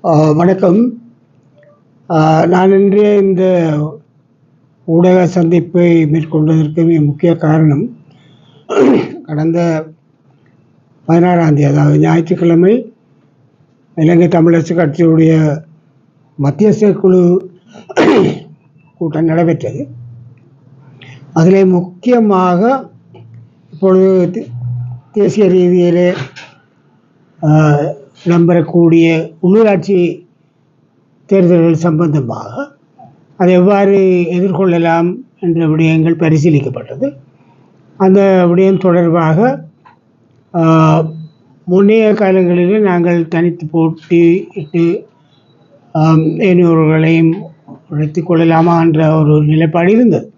வணக்கம். நான் இன்றைய இந்த ஊடக சந்திப்பை மேற்கொண்டதற்கு முக்கிய காரணம், கடந்த 16ஆம் தேதி, அதாவது ஞாயிற்றுக்கிழமை, இலங்கை தமிழரசு கட்சியுடைய மத்தியஸ்த குழு கூட்டம் நடைபெற்றது. அதில் முக்கியமாக இப்பொழுது தேசிய ரீதியிலே இடம்பெறக்கூடிய உள்ளூராட்சி தேர்தல்கள் சம்பந்தமாக அதை எவ்வாறு எதிர்கொள்ளலாம் என்ற விடயங்கள் பரிசீலிக்கப்பட்டது. அந்த விடயம் தொடர்பாக முன்னைய காலங்களிலே நாங்கள் தனித்து போட்டியிட்டு ஏனையோர்களையும் உழைத்து கொள்ளலாமா என்ற ஒரு நிலைப்பாடு இருந்தது.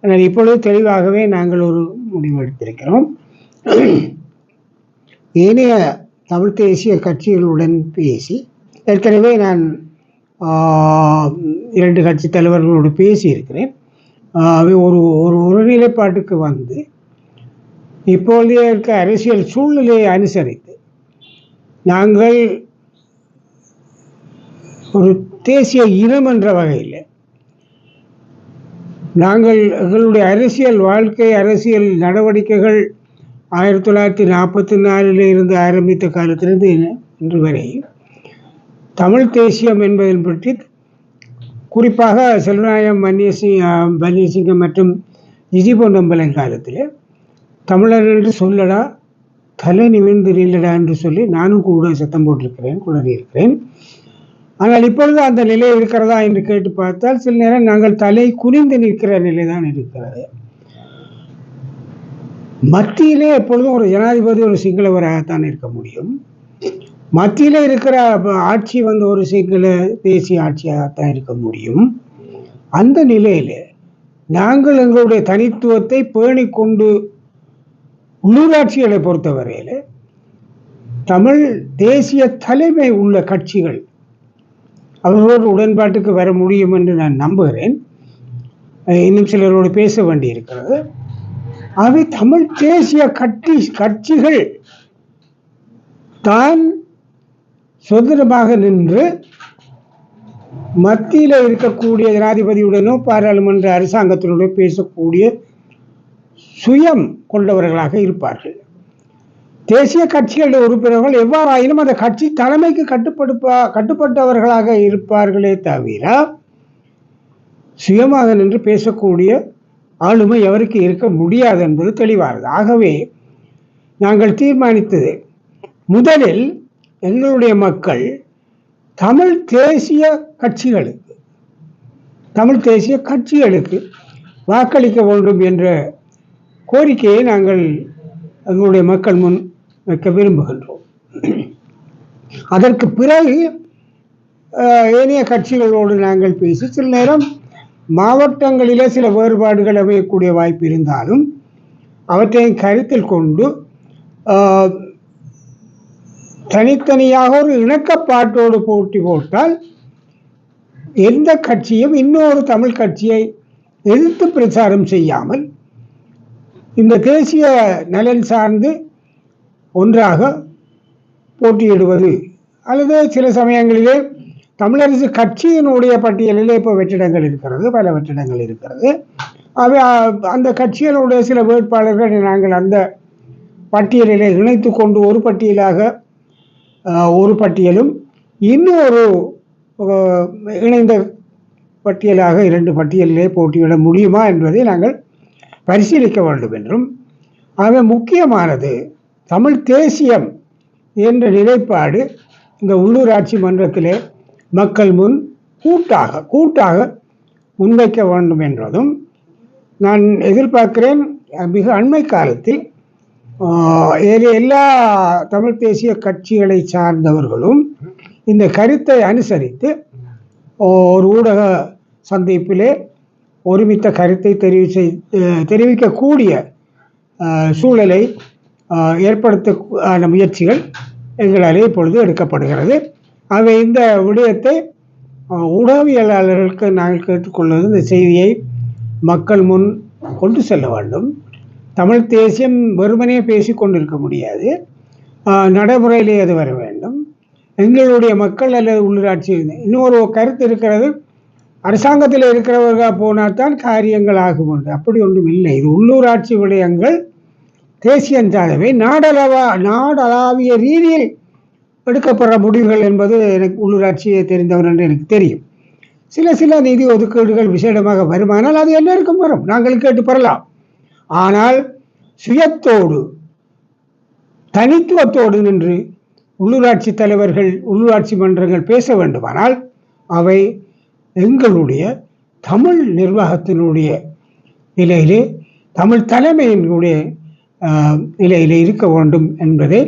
ஆனால் இப்பொழுது தெளிவாகவே நாங்கள் ஒரு முடிவு எடுத்திருக்கிறோம். ஏனைய தமிழ் தேசிய கட்சிகளுடன் பேசி, ஏற்கனவே நான் 2 கட்சி தலைவர்களோடு பேசியிருக்கிறேன். ஒரு ஒருநிலைப்பாட்டுக்கு வந்து இப்பொழுதே இருக்க அரசியல் சூழ்நிலையை அனுசரித்து நாங்கள் ஒரு தேசிய இனம் என்ற வகையில் நாங்கள் எங்களுடைய அரசியல் வாழ்க்கை, அரசியல் நடவடிக்கைகள் 1944 இருந்து ஆரம்பித்த காலத்திலிருந்து இன்று வரை தமிழ் தேசியம் என்பதன் பற்றி குறிப்பாக செல்வநாயகம் வன்னியசிங்கம் மற்றும் ஜிஜி பொன்னம்பலம் காலத்தில் தமிழர் என்று சொல்லடா, தலை நிமிர்ந்து நில்லடா என்று சொல்லி நானும் கூட சத்தம் போட்டிருக்கிறேன், குளறியிருக்கிறேன். ஆனால் இப்பொழுது அந்த நிலை இருக்கிறதா என்று கேட்டு பார்த்தால் சில நேரம் நாங்கள் தலை குனிந்து நிற்கிற நிலை தான் இருக்கிறது. மத்தியிலே எப்பொழுதும் ஒரு ஜனாதிபதி ஒரு சிங்களவராகத்தான் இருக்க முடியும். மத்தியிலே இருக்கிற ஆட்சி ஒரு சிங்கள தேசிய ஆட்சியாகத்தான் இருக்க முடியும். அந்த நிலையில் நாங்கள் எங்களுடைய தனித்துவத்தை பேணிக்கொண்டு உள்ளூராட்சிகளை பொறுத்தவரையில் தமிழ் தேசிய தலைமை உள்ள கட்சிகள் அவர்களோடு உடன்பாட்டுக்கு வர முடியும் என்று நான் நம்புகிறேன். இன்னும் சிலரோடு பேச வேண்டியிருக்கிறது. அவை தமிழ் தேசிய கட்சிகள் தான் சுதந்திரமாக நின்று மத்தியில் இருக்கக்கூடிய ஜனாதிபதியுடனோ பாராளுமன்ற அரசாங்கத்தினுடைய பேசக்கூடிய சுயம் கொண்டவர்களாக இருப்பார்கள். தேசிய கட்சிகளுடைய உறுப்பினர்கள் எவ்வாறாயினும் அந்த கட்சி தலைமைக்கு கட்டுப்பட்டவர்களாக இருப்பார்களே தவிர சுயமாக நின்று பேசக்கூடிய ஆளுமை எவருக்கு இருக்க முடியாது என்பது தெளிவானது. ஆகவே நாங்கள் தீர்மானித்தது, முதலில் எங்களுடைய மக்கள் தமிழ் தேசிய கட்சிகளுக்கு வாக்களிக்க வேண்டும் என்ற கோரிக்கையை நாங்கள் எங்களுடைய மக்கள் முன் வைக்க விரும்புகின்றோம். அதற்கு பிறகு ஏனைய கட்சிகளோடு நாங்கள் பேசி சில நேரம் மாவட்டங்களிலே சில வேறுபாடுகள் அமையக்கூடிய வாய்ப்பு இருந்தாலும் அவற்றை கருத்தில் கொண்டு தனித்தனியாக ஒரு இணக்கப்பாட்டோடு போட்டி போட்டால் எந்த கட்சியும் இன்னொரு தமிழ் கட்சியை எதிர்த்து பிரச்சாரம் செய்யாமல் இந்த தேசிய நலன் சார்ந்து ஒன்றாக போட்டியிடுவது, அல்லது சில சமயங்களிலே தமிழரசு கட்சியினுடைய பட்டியலில் இப்போ வெற்றிடங்கள் இருக்கிறது, பல வெற்றிடங்கள் இருக்கிறது. அவை அந்த கட்சிகளுடைய சில வேட்பாளர்கள் நாங்கள் அந்த பட்டியலில் இணைத்து கொண்டு ஒரு பட்டியலும் இன்னொரு இணைந்த பட்டியலாக 2 பட்டியலிலே போட்டியிட முடியுமா என்பதை நாங்கள் பரிசீலிக்க வேண்டும் என்றும், ஆக முக்கியமானது தமிழ் தேசியம் என்ற நிலைப்பாடு இந்த உள்ளூராட்சி மன்றத்திலே மக்கள் முன் கூட்டாக முன்வைக்க வேண்டும் என்றதும் நான் எதிர்பார்க்கிறேன். மிக அண்மை காலத்தில் எல்லா தமிழ் தேசிய கட்சிகளை சார்ந்தவர்களும் இந்த கருத்தை அனுசரித்து ஒரு ஊடக சந்திப்பிலே ஒருமித்த கருத்தை தெரிவிக்கக்கூடிய சூழலை ஏற்படுத்த முயற்சிகள் எங்களாலே இப்பொழுது எடுக்கப்படுகிறது. அவை இந்த விடயத்தை ஊடகவியலாளர்களுக்கு நாங்கள் கேட்டுக்கொள்வது, இந்த செய்தியை மக்கள் முன் கொண்டு செல்ல வேண்டும். தமிழ் தேசியம் வெறுமனே பேசி கொண்டிருக்க முடியாது, நடைமுறையிலே அது வர வேண்டும். எங்களுடைய மக்கள் அல்லது உள்ளூராட்சி. இன்னொரு கருத்து இருக்கிறது, அரசாங்கத்தில் இருக்கிறவர்கள் போனால் தான் காரியங்கள் ஆகும் என்று. அப்படி ஒன்றும் இல்லை. இது உள்ளூராட்சி விடயங்கள் தேசியந்தாகவே நாடளாவிய ரீதியில் எடுக்கப்படுற முடிவுகள் என்பது எனக்கு உள்ளூராட்சியை தெரிந்தவர் என்று எனக்கு தெரியும். சில நிதி ஒதுக்கீடுகள் விசேடமாக வருமானால் அது எல்லாருக்கும் வரும், நாங்கள் கேட்டு பெறலாம். ஆனால் சுயத்தோடு தனித்துவத்தோடு நின்று உள்ளூராட்சி தலைவர்கள் உள்ளூராட்சி மன்றங்கள் பேச வேண்டுமானால் அவை எங்களுடைய தமிழ் நிர்வாகத்தினுடைய நிலையிலே, தமிழ் தலைமையினுடைய நிலையிலே இருக்க வேண்டும் என்பதை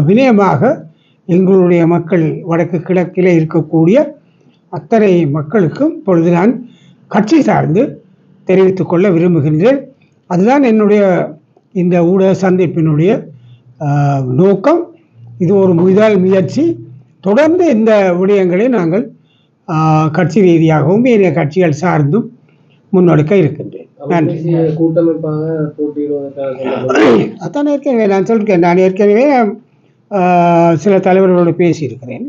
வினயமாக எங்களுடைய மக்கள் வடக்கு கிழக்கிலே இருக்கக்கூடிய அத்தனை மக்களுக்கும் இப்பொழுது நான் கட்சி சார்ந்து தெரிவித்துக் கொள்ள விரும்புகின்றேன். அதுதான் என்னுடைய இந்த ஊடக சந்திப்பினுடைய நோக்கம். இது ஒரு முதல் முயற்சி. தொடர்ந்து இந்த விடயங்களை நாங்கள் கட்சி ரீதியாகவும் ஏனைய கட்சிகள் சார்ந்தும் முன்னெடுக்க இருக்கின்றேன். நன்றி. அதான் ஏற்கனவே நான் சொல்லியிருக்கேன். நான் ஏற்கனவே சில தலைவர்களோடு பேசியிருக்கிறேன்.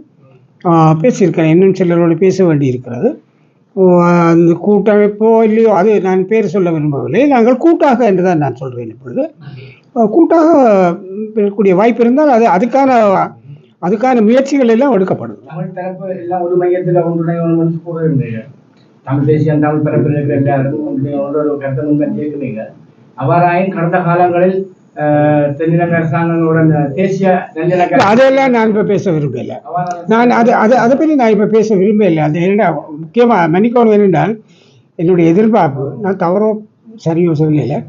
இன்னும் சிலரோடு பேச வேண்டி இருக்கிறது. அந்த கூட்டமைப்போ இல்லையோ அது நான் பேர் சொல்ல விரும்பவில்லை. நாங்கள் கூட்டாக என்று தான் நான் சொல்கிறேன். இப்பொழுது கூட்டாக இருக்கக்கூடிய வாய்ப்பு இருந்தால் அது அதுக்கான முயற்சிகள் எல்லாம் எடுக்கப்படும். தமிழ் தரப்பு எல்லாம் ஒரு மையத்தில் ஒன்றுடைய தமிழ் தேசியம் தமிழ் பரப்பில் இருக்கிற எல்லாருக்கும் ஒரு கருத்தை முன்வச்சிருக்கிறீங்க. அவ்வாறாயும் கடந்த காலங்களில் தென்னிலங்கை அரசாங்கங்களுடன் தேசிய அதெல்லாம் நான் இப்போ பேச விரும்பல. நான் அதை பற்றி நான் இப்போ பேச விரும்பல. அது என்னடா முக்கியமாக மன்னிக்கணும் என்னென்றால் என்னுடைய எதிர்பார்ப்பு, நான் தவறோ சரியோ சொல்லல,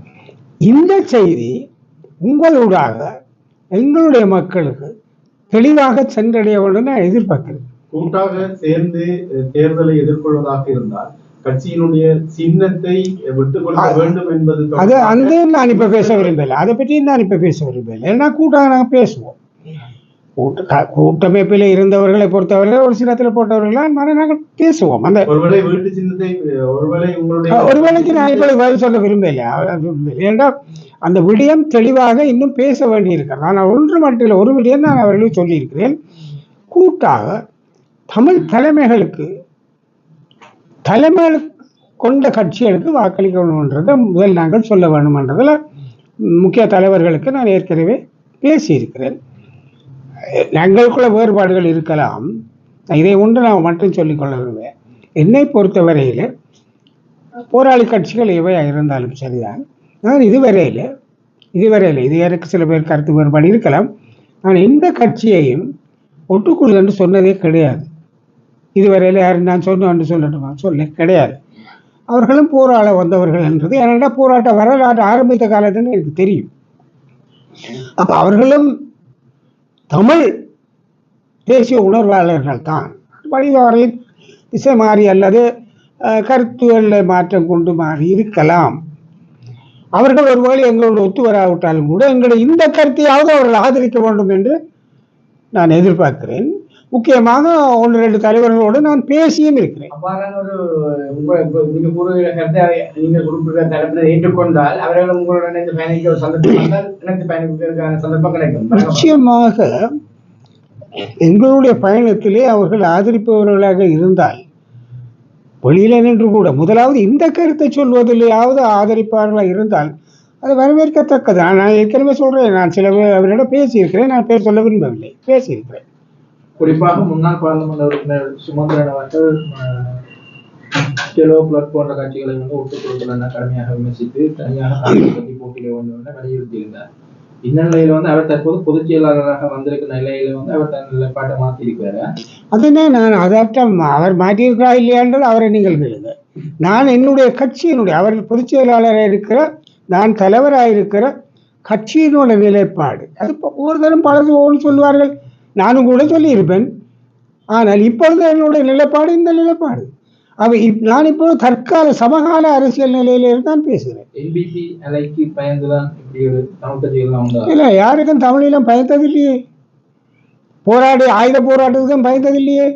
இந்த செய்தி உங்களூடாக எங்களுடைய மக்களுக்கு தெளிவாக சென்றடைய வேண்டும் நான் எதிர்பார்க்கிறேன். கூட்டாக சேர்ந்து தேர்தலை எதிர்கொள்வதாக இருந்தால் கட்சியினுடைய சின்னத்தை விட்டுக் கொள்ள வேண்டும் என்பது அந்த நான் இப்ப பேச விரும்பல. அதை பற்றி நான் இப்ப பேச விரும்பல. ஏன்னா கூட்டாக நாங்கள் பேசுவோம். கூட்டமைப்பில் இருந்தவர்களை பொறுத்தவரை ஒரு சின்னத்தில் போட்டவர்கள் நாங்கள் பேசுவோம். அந்த ஒருவேளை வீட்டு சின்னத்தை ஒருவேளைக்கு நான் இப்ப பதில் சொல்ல விரும்பல. ஏன்னா அந்த விடயம் தெளிவாக இன்னும் பேச வேண்டியிருக்கிறேன். நான் ஒன்று மட்டும் இல்லை, ஒரு விடயம் நான் அவர்களுக்கு சொல்லியிருக்கிறேன். கூட்டாக தமிழ் தலைமைகள் கொண்ட கட்சிகளுக்கு வாக்களிக்க வேண்டும்ன்றதை முதல் நாங்கள் சொல்ல வேண்டும்ன்றதில் முக்கிய தலைவர்களுக்கு நான் ஏற்கனவே பேசியிருக்கிறேன். எங்களுக்குள்ள வேறுபாடுகள் இருக்கலாம். இதை ஒன்று நான் மட்டும் சொல்லிக்கொள்ள விரும்புவேன். என்னை பொறுத்தவரையில் போராளி கட்சிகள் எவையாக இருந்தாலும் சரிதான். நான் இதுவரையில் இது எனக்கு சில பேர் கருத்து வேறுபாடு இருக்கலாம். நான் எந்த கட்சியையும் ஒட்டுக்குழு என்று சொன்னதே கிடையாது. இதுவரையில் யாரும் நான் சொன்னேன் சொல்லட்டுமா? சொல்ல கிடையாது. அவர்களும் போராட வந்தவர்கள் என்றது என்னடா போராட்ட வரலாற்று ஆரம்பித்த காலத்துன்னு எனக்கு தெரியும். அப்போ அவர்களும் தமிழ் தேசிய உணர்வாளர்கள் தான். வழிவரையில் திசை மாறி அல்லது கருத்துகளில் மாற்றம் கொண்டு மாறி இருக்கலாம். அவர்கள் ஒருவேளை எங்களோடு ஒத்து வராவிட்டாலும் கூட எங்களை இந்த கருத்தையாவது அவர்கள் ஆதரிக்க வேண்டும் என்று நான் எதிர்பார்க்கிறேன். முக்கியமாக 1-2 தலைவர்களோடு நான் பேசியும் இருக்கிறேன். ஏற்றுக்கொண்டால் அவர்கள் உங்களுடன் சந்தர்ப்பம் கிடைக்கும். நிச்சயமாக எங்களுடைய பயணத்திலே அவர்கள் ஆதரிப்பவர்களாக இருந்தால் வெளியில நின்று கூட முதலாவது இந்த கருத்தை சொல்வதிலேயாவது ஆதரிப்பார்களாக இருந்தால் அது வரவேற்கத்தக்கது. நான் ஏற்கனவே சொல்றேன். நான் சில அவரிடம் பேசியிருக்கிறேன். நான் பேர் சொல்ல விரும்பவில்லை, பேசியிருக்கிறேன். குறிப்பாக முன்னாள் பாராளுமன்ற உறுப்பினர் சுமந்திரன் அவர்கள் போன்ற கட்சிகளை ஒட்டுக் கொடுக்கல கடுமையாக விமர்சித்து தனியாக பற்றி போட்டியிட வேண்டும் என வலியுறுத்தியிருந்தார். இந்த நிலையில அவர் தற்போது பொதுச் செயலாளராக வந்திருக்கிற நிலையில அவர் தன் நிலைப்பாட்டை மாற்றியிருக்கிறாரு. அதுனே நான் அதாட்டம் அவர் மாற்றியிருக்கிறா இல்லையான்றது அவரை நீங்கள் கேளுங்க. நான் என்னுடைய கட்சியினுடைய அவர் பொதுச் செயலாளராக இருக்கிற நான் தலைவராக இருக்கிற கட்சியினுடைய நிலைப்பாடு அது ஒரு தரம் பலது சொல்லுவார்கள். நானும் கூட சொல்லியிருப்பேன். ஆனால் இப்பொழுது என்னுடைய நிலைப்பாடு இந்த நிலைப்பாடு. நான் இப்போது தற்கால சமகால அரசியல் நிலையிலிருந்து தான் பேசுகிறேன். இல்லை, யாருக்கும் தமிழீழம் பயந்ததில்லையே. ஆயுத போராட்டத்துக்கும் பயந்ததில்லையே.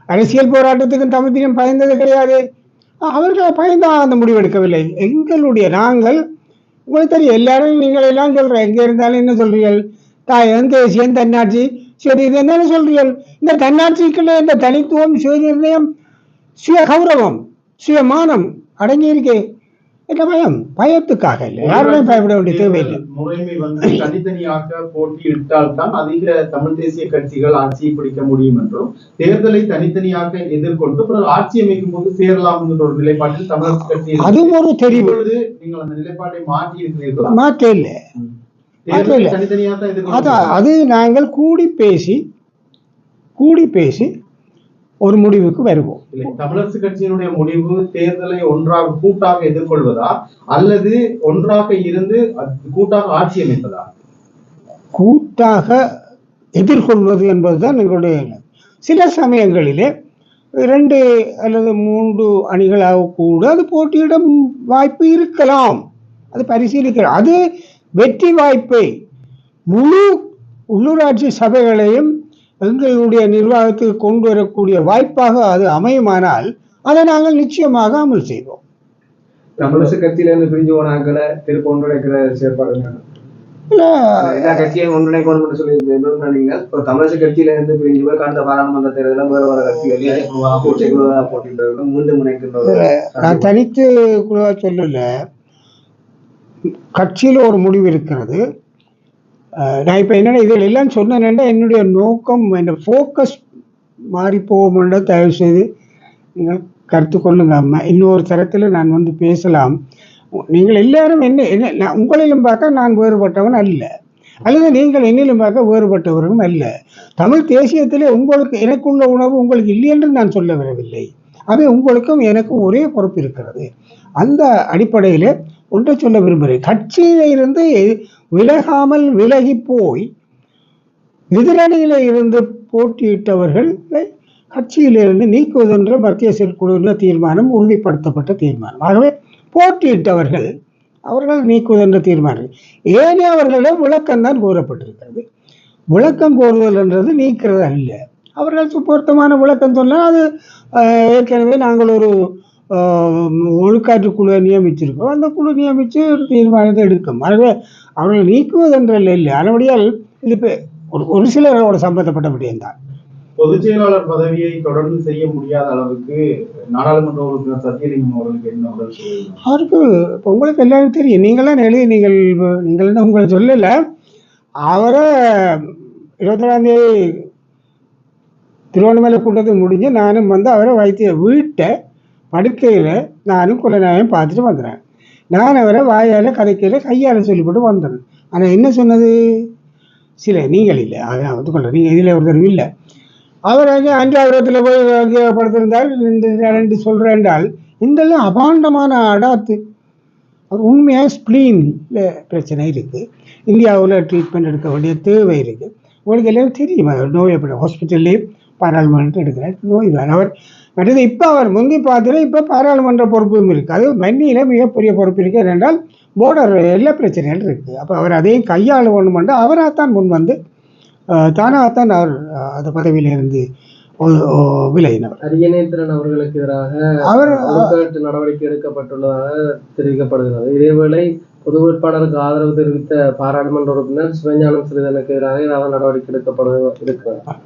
அரசியல் போராட்டத்துக்கும் தமிழீழம் பயந்தது கிடையாது. அவர்கள் பயந்தா அந்த முடிவெடுக்கவில்லை. நாங்கள் உங்களுக்கு தெரியும், எல்லாரும் நீங்கள் எல்லாம் சொல்கிறேன். எங்கே இருந்தாலும் என்ன சொல்றீர்கள்? தேசியம், தன்னாட்சி, சரி, இது என்னன்னு சொல்றீர்கள்? இந்த தன்னாட்சிக்குள்ள இந்த தனித்துவம், சுயநிர்ணயம், சுய கௌரவம், சுயமானம் அடங்கி இருக்கே. என்ன பயம்? பயத்துக்காக இல்லை, யாருமே பயப்பட வேண்டிய தேவையில்லை. முறைமை தனித்தனியாக போட்டியிட்டால் தான் அதிக தமிழ் தேசிய கட்சிகள் ஆட்சியை பிடிக்க முடியும் என்றும், தேர்தலை தனித்தனியாக எதிர்கொண்டு பிறகு ஆட்சி அமைக்கும் போது சேரலாம் என்ற ஒரு நிலைப்பாட்டில் தமிழக கட்சி. அதுவும் ஒரு தெரிவு. நீங்கள் அந்த நிலைப்பாட்டை மாற்றி இருக்கிறீர்களா? மாற்ற இல்லை, அது நாங்கள் கூடி பேசி ஒரு முடிவுக்கு வருவோம். தமிழரசு கட்சியினுடைய முடிவு தேர்தலை ஒன்றாக கூட்டாக எதிர்கொள்வதா அல்லது ஒன்றாக இருந்து கூட்டாக ஆட்சி அமைப்பதா? கூட்டாக எதிர்கொள்வது என்பதுதான் எங்களுடைய. சில சமயங்களிலே 2 அல்லது 3 அணிகளாக கூட அது போட்டியிடும் வாய்ப்பு இருக்கலாம். அது பரிசீலிக்கலாம். அது வெற்றி வாய்ப்பை முழு உள்ளூராட்சி சபைகளையும் எங்களுடைய நிர்வாகத்துக்கு கொண்டு வரக்கூடிய வாய்ப்பாக அது அமையுமானால் அதை நாங்கள் நிச்சயமாக அமல் செய்வோம். தமிழரசு கட்சியிலிருந்து பிரிஞ்சு போனாக்களை திருப்பி ஒன்றிணைக்கிற செயற்பாடு எல்லா கட்சியும் ஒன்றிணைக்கணும் சொல்லி நீங்கள் இப்போ தமிழரசு கட்சியில இருந்து பிரிஞ்சு போய் கடந்த பாராளுமன்ற தேர்தலில் வேறு வேறு கட்சிகள் போட்டியிட்டவர்கள் மீண்டும் இணைக்கின்றவர்கள். நான் தனித்து குழுவா சொல்லல, கட்சியில் ஒரு முடிவு இருக்கிறது. நான் இப்போ என்னென்ன இதில் எல்லாம் சொன்னேன்னா என்னுடைய நோக்கம், என் ஃபோக்கஸ் மாறி போகும்ன்ற தயவு செய்து நீங்கள் கருத்து கொள்ளுங்க. இன்னொரு தரத்தில் நான் வந்து பேசலாம். நீங்கள் எல்லாரும் என்ன உங்களிலும் பார்க்க நான் வேறுபட்டவன் அல்ல, அல்லது நீங்கள் என்னிலும் பார்க்க வேறுபட்டவர்களும் அல்ல. தமிழ் தேசியத்திலே உங்களுக்கு எனக்குள்ள உணவு உங்களுக்கு இல்லை என்று நான் சொல்ல வரவில்லை. அவை உங்களுக்கும் எனக்கும் ஒரே பொறுப்பு இருக்கிறது. அந்த அடிப்படையில் ஒன்றை சொல்ல விரும்புகிறேன். கட்சியில இருந்து விலகாமல் விலகி போய் எதிரணியில இருந்து போட்டியிட்டவர்களை கட்சியிலிருந்து நீக்குவதென்ற மத்திய செயற்குழு தீர்மானம் உறுதிப்படுத்தப்பட்ட தீர்மானம். ஆகவே போட்டியிட்டவர்கள் அவர்கள் நீக்குவதென்ற தீர்மானம். ஏனே அவர்களிடம் விளக்கம்தான் கோரப்பட்டிருக்கிறது. விளக்கம் கோருதல் என்றது நீக்கிறது அல்ல. அவர்கள் பொருத்தமான விளக்கம் சொன்னால் அது ஏற்கனவே நாங்கள் ஒரு ஒழுக்காற்று குழுவை நியமிச்சிருக்கோம். அந்த குழு நியமித்து ஒரு தீர்மானத்தை எடுக்கும். ஆகவே அவர்கள் நீக்குவதென்றல்ல இல்லை. அதனுடையால் இது ஒரு சிலரோட சம்பந்தப்பட்ட விடயம்தான். பொதுச் செயலாளர் பதவியை தொடர்ந்து செய்ய முடியாத அளவுக்கு நாடாளுமன்ற உறுப்பினர் சத்தியலிங்கம் அவர்களுக்கு என்ன அவருக்கு இப்போ உங்களுக்கு எல்லாரும் தெரியும். நீங்களாம் எழுதி நீங்கள் உங்களை சொல்லலை. அவரை 21ஆம் தேதி திருவண்ணாமலை கூட்டத்தை முடிஞ்சு நானும் வந்து அவரை வைத்திய வீட்டை படுக்கையில் நானும் குலநாயகம் பார்த்துட்டு வந்துடுறேன். நான் அவரை வாயால் கதைக்கையில் கையால் சொல்லிவிட்டு வந்தேன். ஆனால் என்ன சொன்னது சில நீங்கள் இல்லை, அதான் ஒத்துக்கொள்ள நீங்கள் இதில் ஒருத்தர் இல்லை. அவர் அங்கே 5வது இடத்துல போய் படுத்திருந்தால் இந்த சொல்கிறேன்றால் இந்தெல்லாம் அபாண்டமான அடாத்து. அவர் உண்மையாக ஸ்ப்ளீனில் பிரச்சனை இருக்குது. இந்தியாவில் ட்ரீட்மெண்ட் எடுக்க வேண்டிய தேவை இருக்குது. உங்களுக்கு எல்லோரும் தெரியும். நோய் எப்படி ஹாஸ்பிட்டல்லையும் பாராளுமன்றம் எடுக்கிறார் நோய் தான். அவர் மற்றது இப்போ அவர் முந்தி பார்த்துட்டு இப்போ பாராளுமன்ற பொறுப்பும் இருக்குது. அது மன்னியில் மிகப்பெரிய பொறுப்பு இருக்குது. என்றால் போர்டர் எல்லா பிரச்சனைகள் இருக்குது. அப்போ அவர் அதையும் கையாள வேணுமென்று அவராகத்தான் முன் வந்து தானாகத்தான் அவர் அந்த பதவியிலிருந்து விலகினவர். அரியநேத்திரன் அவர்களுக்கு எதிராக அவர் நடவடிக்கை எடுக்கப்பட்டுள்ளதாக தெரிவிக்கப்படுகிறது. இதேவேளை பொது வேட்பாளருக்கு ஆதரவு தெரிவித்த பாராளுமன்ற உறுப்பினர் சிவஞானம் ஸ்ரீதரனுக்கு எதிராக ஏதாவது நடவடிக்கை எடுக்கப்படுகிறது.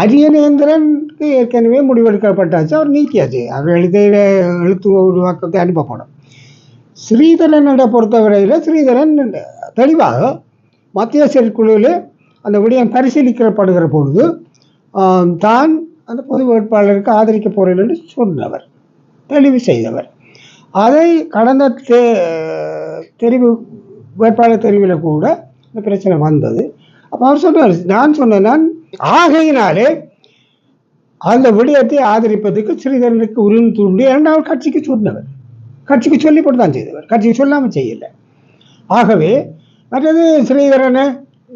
அரியநேந்திரனுக்கு ஏற்கனவே முடிவெடுக்கப்பட்டாச்சு. அவர் நீக்கியாச்சு. அவர் எழுத்து உருவாக்கத்தை அனுப்பப்படும். ஸ்ரீதரனை பொறுத்தவரையில் ஸ்ரீதரன் தெளிவாக மத்திய செயற்குழுவில் அந்த விடயம் பரிசீலிக்கப்படுகிற பொழுது தான் அந்த பொது வேட்பாளருக்கு ஆதரிக்க போகிறேன் என்று சொன்னவர், தெளிவு செய்தவர். அதை கடந்த தெரிவு வேட்பாளர் தெரிவில் கூட இந்த பிரச்சனை வந்தது. அப்போ அவர் சொன்னார், நான் சொன்னேன் ஆகையினாலே அந்த விடயத்தை ஆதரிப்பதற்கு ஸ்ரீதரனுக்கு உரிமை தூண்டி 2வது கட்சிக்கு சொன்னவர், கட்சிக்கு சொல்லிப்பட்டு தான் செய்தவர், கட்சிக்கு சொல்லாமல் செய்யலை. ஆகவே மற்றது ஸ்ரீதரனை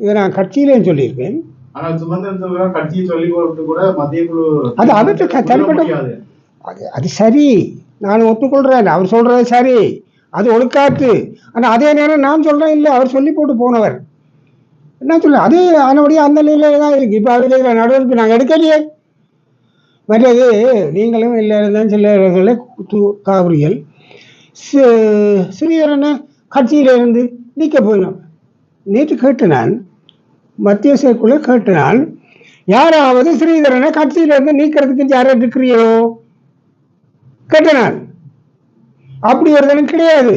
இதை நான் கட்சியிலேயும் சொல்லியிருக்கேன். ஆனால் சுமந்திரன் கட்சியை சொல்லி கூட மத்திய குழு அது அவருக்கு தனிப்பட்ட அது சரி, நான் ஒத்துக்கொள்கிறேன். அவர் சொல்கிறது சரி, அது ஒழுக்காற்று. ஆனால் அதே நேரம் நான் சொல்கிறேன் இல்லை, அவர் சொல்லி போட்டு போனவர் என்ன சொல்ல அது அதனுடைய அந்த நிலையில தான் இருக்குது. இப்போ அதில் நடவடிக்கை நாங்கள் எடுக்கலையே. மற்றது நீங்களும் எல்லாரும் சில காவிரிகள் ஸ்ரீதரனை கட்சியிலிருந்து நீக்க போயிடும். நேற்று கேட்டு நான் மத்திய செயற்குழு கேட்டால் யாராவது ஸ்ரீதரனை கட்சியிலிருந்து நீக்கிறதுக்கு யாரும் இருக்கிறியோ கேட்டனால் அப்படி ஒருத்தனும் கிடையாது,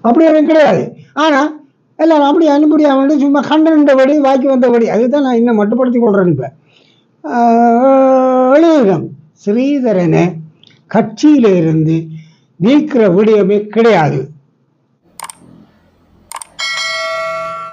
அப்படி ஒன்றும் கிடையாது. ஆனால் எல்லாம் அப்படி அனுப்படி அவனோட சும்மா கண்டனபடி வாக்கி வந்தபடி, அதுதான் நான் இன்னும் மட்டுப்படுத்தி கொள்கிறேன். இப்போ எழுதுகிறோம், ஸ்ரீதரனை கட்சியிலிருந்து நீக்கிற விடயமே கிடையாது.